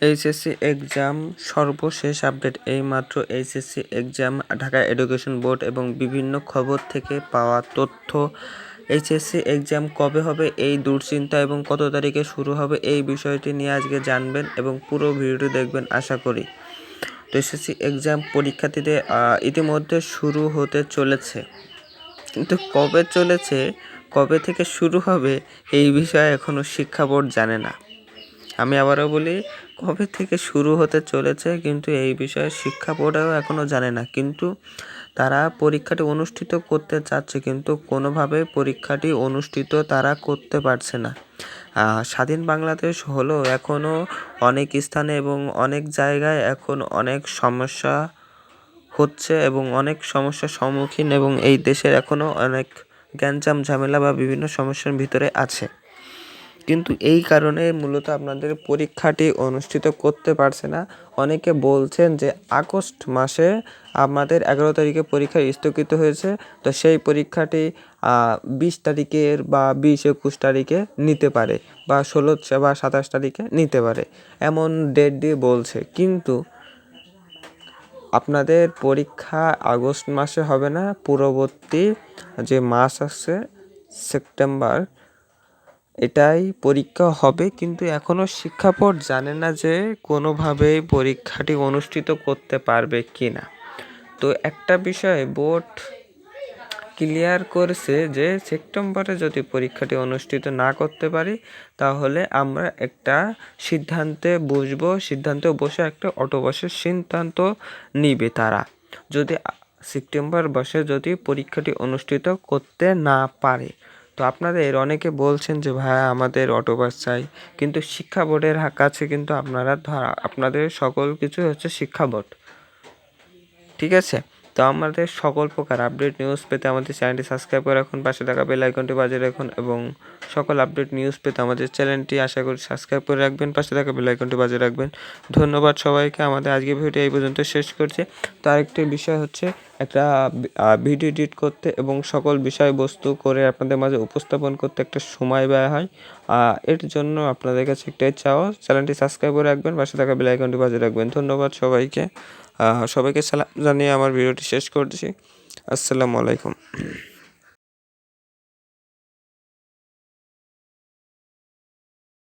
HSC exam সর্বশেষ update. এইমাত্র HSC exam, Dhaka education board এবং বিভিন্ন খবর থেকে পাওয়া তথ্য। এইচএসসি এক্সাম কবে হবে, এই দুশ্চিন্তা এবং কত তারিখে শুরু হবে, এই বিষয়টি নিয়ে আজকে জানবেন এবং পুরো ভিডিওটি দেখবেন আশা করি। তো এইচএসসি এক্সাম পরীক্ষার্থীদের ইতিমধ্যে শুরু হতে চলেছে, কিন্তু কবে চলেছে, কবে থেকে শুরু হবে, এই বিষয়ে এখনও শিক্ষা বোর্ড জানে না। আমি আবারও বলি, কবে থেকে শুরু হতে চলেছে কিন্তু এই বিষয়ে শিক্ষা বোর্ডও এখনও জানে না। কিন্তু তারা পরীক্ষাটি অনুষ্ঠিত করতে চাচ্ছে, কিন্তু কোনোভাবে পরীক্ষাটি অনুষ্ঠিত তারা করতে পারছে না। স্বাধীন বাংলাদেশ হলেও এখনও অনেক স্থানে এবং অনেক জায়গায় এখন অনেক সমস্যা হচ্ছে এবং অনেক সমস্যার সম্মুখীন, এবং এই দেশের এখনও অনেক গ্যাঞ্জাম ঝামেলা বা বিভিন্ন সমস্যার ভিতরে আছে। কিন্তু এই কারণে মূলত আপনাদের পরীক্ষাটি অনুষ্ঠিত করতে পারছে না। অনেকে বলছেন যে আগস্ট মাসে আমাদের 11 তারিখে পরীক্ষা স্থগিত হয়েছে, তো সেই পরীক্ষাটি 20 তারিখের বা 20-21 তারিখে নিতে পারে, বা 16 বা 27 তারিখে নিতে পারে, এমন ডেট দিয়ে বলছে। কিন্তু আপনাদের পরীক্ষা আগস্ট মাসে হবে না, পূর্ববর্তী যে মাস আছে সেপ্টেম্বর, এটাই পরীক্ষা হবে। কিন্তু এখনও শিক্ষা বোর্ড জানে না যে কোনোভাবেই পরীক্ষাটি অনুষ্ঠিত করতে পারবে কি না। তো একটা বিষয় বোর্ড ক্লিয়ার করেছে যে সেপ্টেম্বরে যদি পরীক্ষাটি অনুষ্ঠিত না করতে পারি, তাহলে আমরা একটা সিদ্ধান্তে বসে একটা অটোবসের সিদ্ধান্ত নিবে তারা, যদি সেপ্টেম্বর মাসে যদি পরীক্ষাটি অনুষ্ঠিত করতে না পারে। তো আপনাদের অনেকে বলছেন যে ভাই আমাদের অটোবাস চাই, কিন্তু শিক্ষা বোর্ডের কাছে কিন্তু আপনাদের সকল কিছু হচ্ছে শিক্ষা বোর্ড, ঠিক আছে? তো আমাদের সকল প্রকার আপডেট নিউজ পেতে আমাদের চ্যানেলটি সাবস্ক্রাইব করে রাখুন, পাশে থাকা বেল আইকনটি বাজিয়ে রাখুন, এবং সকল আপডেট নিউজ পেতে আমাদের চ্যানেলটি আশা করি সাবস্ক্রাইব করে রাখবেন, পাশে থাকা বেল আইকনটি বাজিয়ে রাখবেন। ধন্যবাদ সবাইকে। আমাদের আজকের ভিডিও এই পর্যন্ত শেষ করছি। তো আরেকটি বিষয় হচ্ছে একটা ভিডিও এডিট করতে এবং সকল বিষয়বস্তু করে আপনাদের মাঝে উপস্থাপন করতে একটা সময় ব্যয় হয়। এর জন্য আপনাদের কাছে একটাই চাওয়া, চ্যানেলটি সাবস্ক্রাইব করে রাখবেন, পাশে থাকা বেল আইকনটি বাজিয়ে রাখবেন। ধন্যবাদ সবাইকে। সবাইকে সালাম জানিয়ে আমার ভিডিওটি শেষ করছি। আসসালামু আলাইকুম।